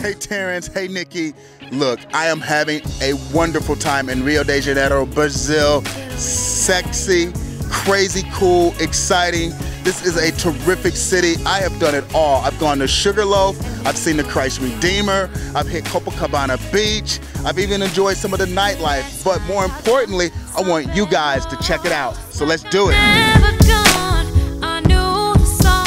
Hey Terrence, hey Nikki. Look, I am having a wonderful time in Rio de Janeiro, Brazil. Sexy, crazy, cool, exciting. This is a terrific city. I have done it all. I've gone to Sugarloaf, I've seen the Christ Redeemer, I've hit Copacabana Beach, I've even enjoyed some of the nightlife. But more importantly, I want you guys to check it out. So let's do it.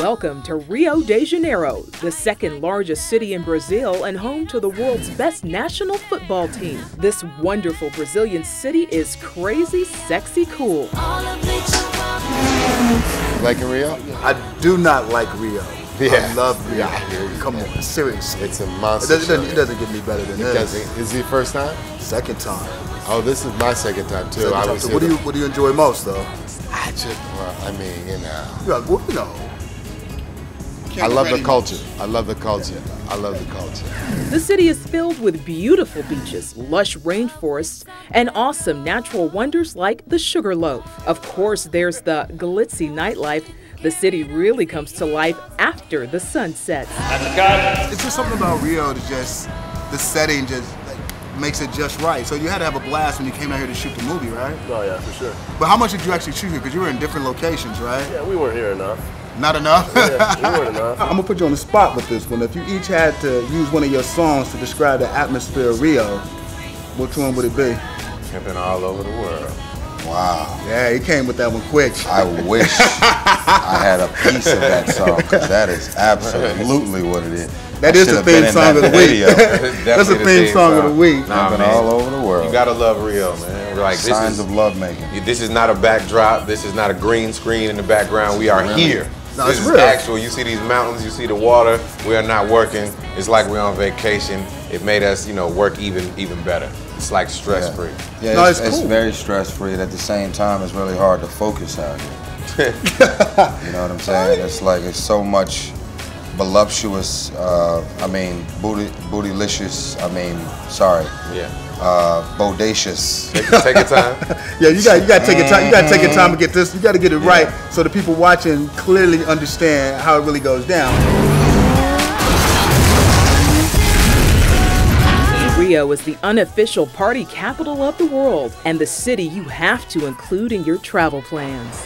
Welcome to Rio de Janeiro, the second largest city in Brazil and home to the world's best national football team. This wonderful Brazilian city is crazy, sexy, cool. Like Rio? I do not like Rio. Yeah. I love Rio. Yeah. Come on, seriously. It's a monster. It doesn't get any better than this. Doesn't. Is it your first time? Second time. Oh, this is my second time too. Second time. So what do you enjoy most though? I mean, you know. Well, you know. I love the culture. I love the culture. I love the culture. The city is filled with beautiful beaches, lush rainforests, and awesome natural wonders like the Sugarloaf. Of course, there's the glitzy nightlife. The city really comes to life after the sun sets. It's just something about Rio that just, the setting just makes it just right. So you had to have a blast when you came out here to shoot the movie, right? Oh yeah, for sure. But how much did you actually shoot here? Because you were in different locations, right? Yeah, we weren't here enough. Not enough? Yeah, we weren't enough. I'm gonna put you on the spot with this one. If you each had to use one of your songs to describe the atmosphere of Rio, which one would it be? Pimping all over the world. Wow. Yeah, he came with that one quick. I wish I had a piece of that song, because that is absolutely what it is. That is the theme song of the week. That's the theme song of the week. Pimping all over the world. You gotta love Rio, man. Like, Signs of love making. This is not a backdrop. This is not a green screen in the background. We are here. No, this it's is real. actual. You see these mountains, you see the water. We are not working. It's like we're on vacation. It made us, work even better. It's like stress free. Yeah, No, it's cool. very stress free. At the same time, it's really hard to focus out here. You know what I'm saying? It's like it's so much voluptuous. Bootylicious. Bodacious. Take your time. Yeah, you gotta take your time. You gotta take your time to get this. You gotta get it right so the people watching clearly understand how it really goes down. Rio is the unofficial party capital of the world and the city you have to include in your travel plans.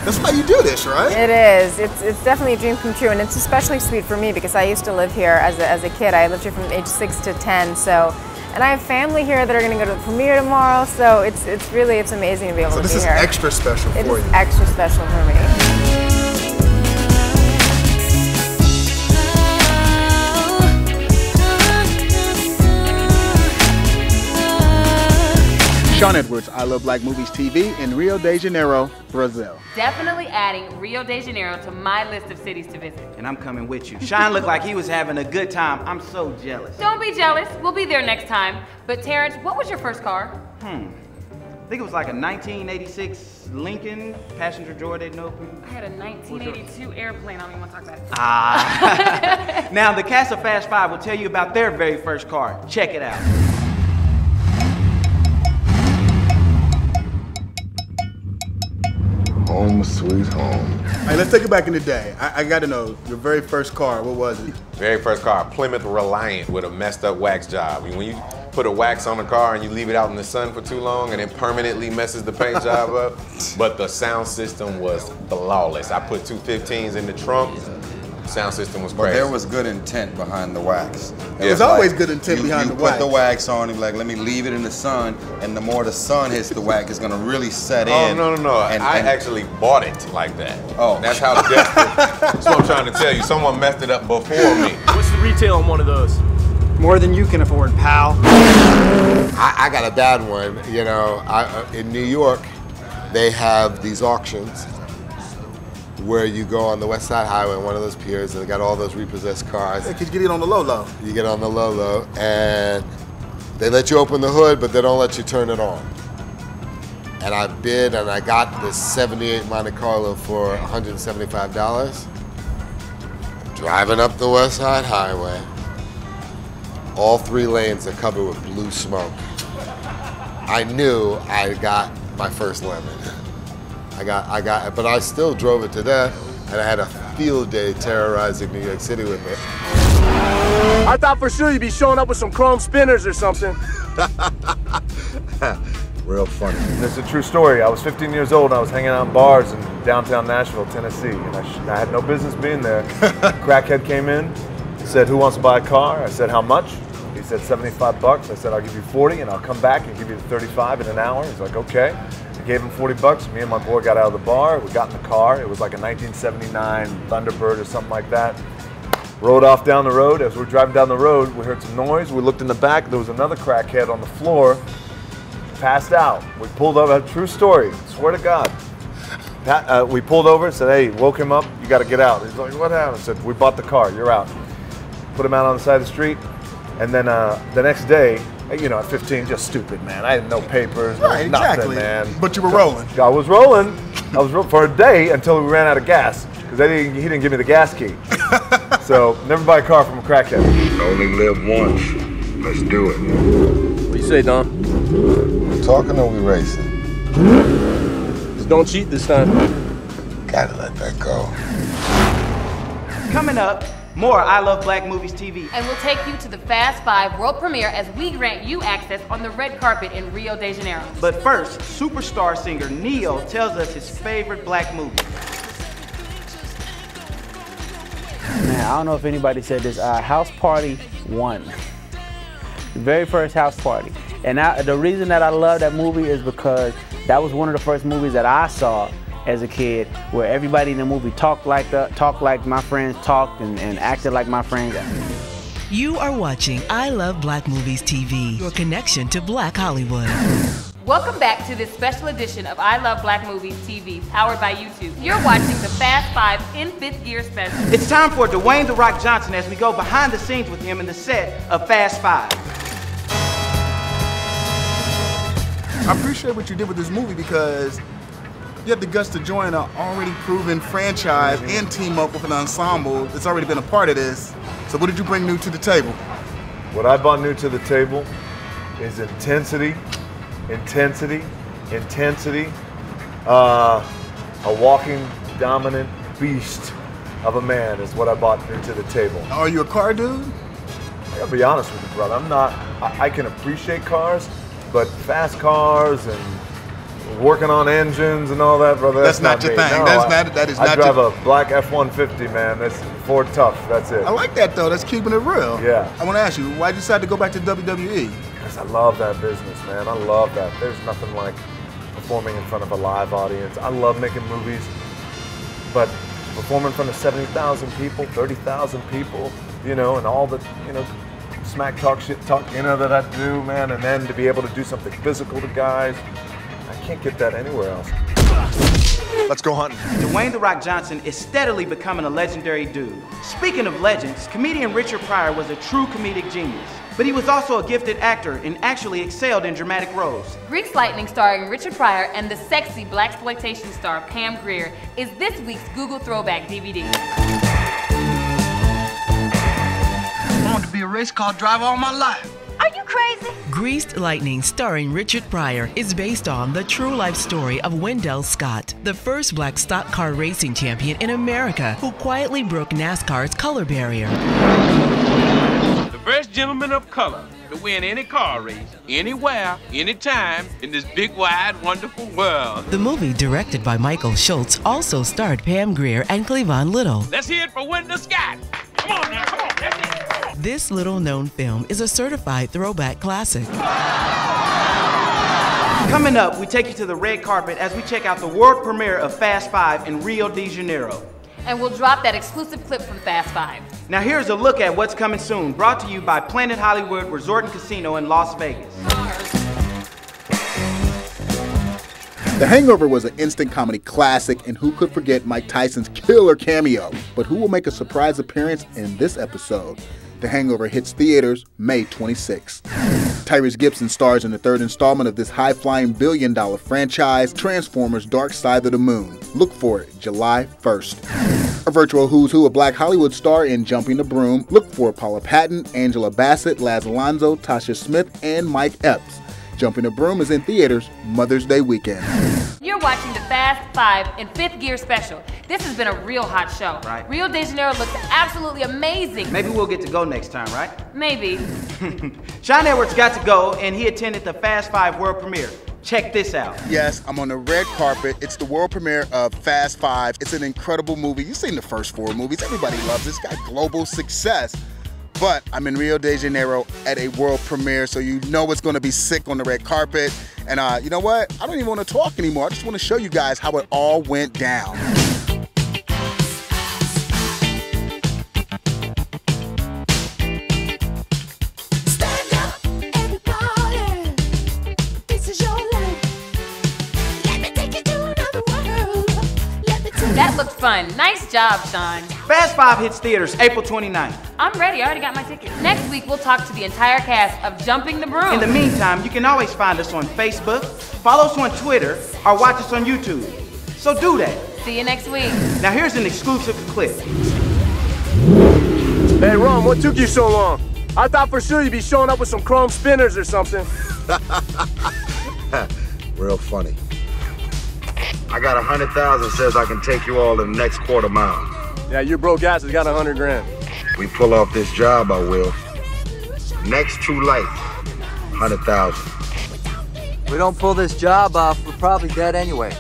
That's why you do this, right? It is. It's definitely a dream come true, and it's especially sweet for me because I used to live here as a kid. I lived here from age 6 to 10, so. And I have family here that are going to go to the premiere tomorrow, so it's amazing to be able to be here. So this is extra special for you. It is extra special for me. Sean Edwards, I Love Black Movies TV in Rio de Janeiro, Brazil. Definitely adding Rio de Janeiro to my list of cities to visit. And I'm coming with you. Sean looked like he was having a good time. I'm so jealous. Don't be jealous. We'll be there next time. But Terrence, what was your first car? I think it was like a 1986 Lincoln passenger door didn't open. I had a 1982 airplane. I don't even want to talk about it. Ah. Now, the cast of Fast Five will tell you about their very first car. Check it out. Home sweet home. All right, let's take it back in the day. I got to know, your very first car, what was it? Very first car, Plymouth Reliant with a messed up wax job. When you put a wax on a car and you leave it out in the sun for too long and it permanently messes the paint job up, but the sound system was flawless. I put two 15s in the trunk. Sound system was crazy. But there was good intent behind the wax. There's always good intent behind the wax. You put the wax on and be like, let me leave it in the sun, and the more the sun hits the wax, it's gonna really set in. Oh, no. I actually bought it like that. Oh. That's how desperate. That's what I'm trying to tell you. Someone messed it up before me. What's the retail on one of those? More than you can afford, pal. I got a bad one. In New York, they have these auctions where you go on the West Side Highway on one of those piers and they got all those repossessed cars. Yeah, 'cause you get it on the low-low. You get on the low-low and they let you open the hood, but they don't let you turn it on. And I bid and I got this 78 Monte Carlo for $175. Driving up the West Side Highway, all 3 lanes are covered with blue smoke. I knew I got my first lemon. But I still drove it to death, and I had a field day terrorizing New York City with it. I thought for sure you'd be showing up with some chrome spinners or something. Real funny. It's a true story. I was 15 years old and I was hanging out in bars in downtown Nashville, Tennessee, and I had no business being there. Crackhead came in, said, "Who wants to buy a car?" I said, "How much?" He said, $75. I said, "I'll give you 40 and I'll come back and give you the 35 in an hour." He's like, "Okay." I gave him $40. Me and my boy got out of the bar. We got in the car. It was like a 1979 Thunderbird or something like that. Rode off down the road. As we were driving down the road, we heard some noise. We looked in the back. There was another crackhead on the floor, passed out. We pulled over. True story. Swear to God. We pulled over and said, "Hey," woke him up. "You got to get out." He's like, "What happened?" I said, "We bought the car. You're out." Put him out on the side of the street. And then the next day, you know, at 15, just stupid, man. I had no papers, Right, nothing, exactly. man. But you were rolling. I was rolling. For a day until we ran out of gas because he didn't give me the gas key. So never buy a car from a crackhead. Only live once. Let's do it. What do you say, Don? We talking or we racing? Just don't cheat this time. Gotta let that go. Coming up, more I Love Black Movies TV. And we'll take you to the Fast 5 world premiere as we grant you access on the red carpet in Rio de Janeiro. But first, superstar singer Neo tells us his favorite black movie. Man, I don't know if anybody said this. House Party 1. The very first House Party. And the reason that I love that movie is because that was one of the first movies that I saw as a kid where everybody in the movie talked like my friends talked and acted like my friends acted. You are watching I Love Black Movies TV, your connection to Black Hollywood. Welcome back to this special edition of I Love Black Movies TV, powered by YouTube. You're watching the Fast 5 in 5th Gear special. It's time for Dwayne "The Rock" Johnson as we go behind the scenes with him in the set of Fast 5. I appreciate what you did with this movie because you had the guts to join an already proven franchise and team up with an ensemble that's already been a part of this. So what did you bring new to the table? What I brought new to the table is intensity, intensity, intensity. A walking, dominant beast of a man is what I brought new to the table. Are you a car dude? I gotta be honest with you, brother. I'm not. I can appreciate cars, but fast cars and working on engines and all that, brother. That's not your me. thing. No, That is not I drive a black F-150, man. That's Ford Tough. That's it. I like that though. That's keeping it real. Yeah. I want to ask you, why'd you decide to go back to WWE? Because I love that business, man. I love that. There's nothing like performing in front of a live audience. I love making movies, but performing in front of 70,000 people, 30,000 people, you know, and all the, you know, smack talk, shit talk, you know, that I do, man, and then to be able to do something physical to guys, I can't get that anywhere else. Let's go hunting. Dwayne "The Rock" Johnson is steadily becoming a legendary dude. Speaking of legends, comedian Richard Pryor was a true comedic genius. But he was also a gifted actor and actually excelled in dramatic roles. Grease Lightning, starring Richard Pryor and the sexy blaxploitation star Pam Grier, is this week's Google Throwback DVD. I wanted to be a race car driver all my life. Are you crazy? Greased Lightning, starring Richard Pryor, is based on the true life story of Wendell Scott, the first black stock car racing champion in America, who quietly broke NASCAR's color barrier. The first gentleman of color to win any car race, anywhere, anytime, in this big, wide, wonderful world. The movie, directed by Michael Schultz, also starred Pam Grier and Cleavon Little. Let's hear it for Wendell Scott. Come on now, come on, that's it. This little-known film is a certified throwback classic. Coming up, we take you to the red carpet as we check out the world premiere of Fast 5 in Rio de Janeiro. And we'll drop that exclusive clip from Fast 5. Now here's a look at what's coming soon, brought to you by Planet Hollywood Resort and Casino in Las Vegas. The Hangover was an instant comedy classic, and who could forget Mike Tyson's killer cameo? But who will make a surprise appearance in this episode? The Hangover hits theaters May 26. Tyrese Gibson stars in the third installment of this high-flying billion-dollar franchise, Transformers: Dark Side of the Moon. Look for it July 1st. A virtual who's who of Black Hollywood star in Jumping the Broom. Look for Paula Patton, Angela Bassett, Laz Alonso, Tasha Smith, and Mike Epps. Jumping the Broom is in theaters Mother's Day weekend. You're watching the Fast 5 in 5th Gear special. This has been a real hot show. Right. Rio de Janeiro looks absolutely amazing. Maybe we'll get to go next time, right? Maybe. Sean Edwards got to go, and he attended the Fast 5 world premiere. Check this out. Yes, I'm on the red carpet. It's the world premiere of Fast 5. It's an incredible movie. You've seen the first 4 movies. Everybody loves it. It's got global success. But I'm in Rio de Janeiro at a world premiere, so you know it's going to be sick on the red carpet. And you know what? I don't even want to talk anymore. I just want to show you guys how it all went down. That looked fun. Nice job, Sean. Fast 5 hits theaters April 29th. I'm ready. I already got my ticket. Next week, we'll talk to the entire cast of Jumping the Broom. In the meantime, you can always find us on Facebook, follow us on Twitter, or watch us on YouTube. So do that. See you next week. Now here's an exclusive clip. Hey, Ron, what took you so long? I thought for sure you'd be showing up with some chrome spinners or something. Real funny. I got 100,000 says I can take you all in the next quarter mile. Yeah, your broke ass has got 100 grand. We pull off this job, I will. Next true life, 100,000. We don't pull this job off, we're probably dead anyway.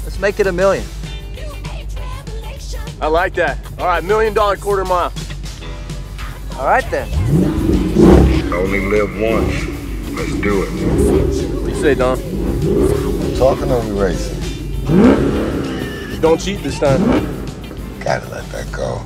Let's make it $1 million. I like that. All right, $1 million quarter mile. All right then. Only live once. Let's do it. What do you say, Don? Talking or we racing? Don't cheat this time. Gotta let that go.